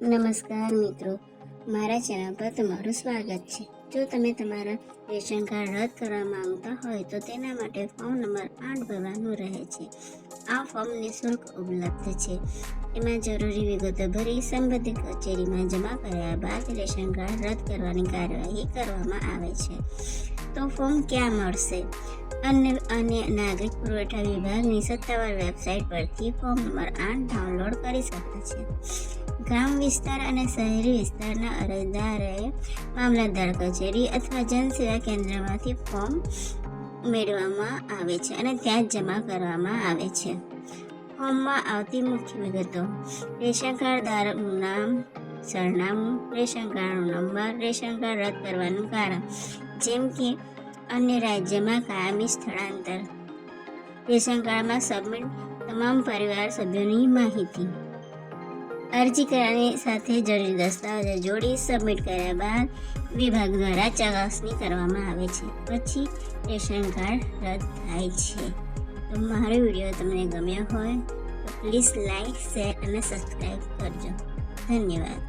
નમસ્કાર મિત્રો, મારા ચેનલ પર તમારું સ્વાગત છે। જો તમે તમારા રેશન કાર્ડ રદ કરવા માંગતા હોય તો તેના માટે ફોર્મ નંબર 8 ભરવાનું રહે છે। આ ફોર્મ નિઃશુલ્ક ઉપલબ્ધ છે। એમાં જરૂરી વિગતો ભરી સંબંધિત કચેરીમાં જમા કર્યા બાદ રેશન કાર્ડ રદ કરવાની કાર્યવાહી કરવામાં આવે છે। તો ફોર્મ ક્યાં મળશે? અન્ય નાગરિક પુરવઠા વિભાગની સત્તાવાર વેબસાઇટ પરથી ફોર્મ નંબર 8 ડાઉનલોડ કરી શકે છે। ગ્રામ વિસ્તાર અને શહેરી વિસ્તારના અરજદારે મામલતદાર કચેરી અથવા જનસેવા કેન્દ્રમાંથી ફોર્મ મેળવવામાં આવે છે અને ત્યાં જ જમા કરવામાં આવે છે। ફોર્મમાં આવતી મુખ્ય વિગતો: રેશન કાર્ડ ધારકનું નામ, સરનામું, રેશન કાર્ડનો નંબર, રેશન કાર્ડ રદ કરવાનું કારણ જેમ કે અન્ય રાજ્યમાં કાયમી સ્થળાંતર, રેશન કાર્ડમાં સબમિટ તમામ પરિવાર સભ્યોની માહિતી, અરજી કરવાની સાથે જરૂરી દસ્તાવેજો જોડી સબમિટ કર્યા બાદ વિભાગ દ્વારા ચકાસણી કરવામાં આવે છે, પછી રેશન કાર્ડ રદ થાય છે। તો મારો વિડીયો તમને ગમ્યો હોય તો પ્લીઝ લાઈક, શેર અને સબસ્ક્રાઈબ કરજો। ધન્યવાદ।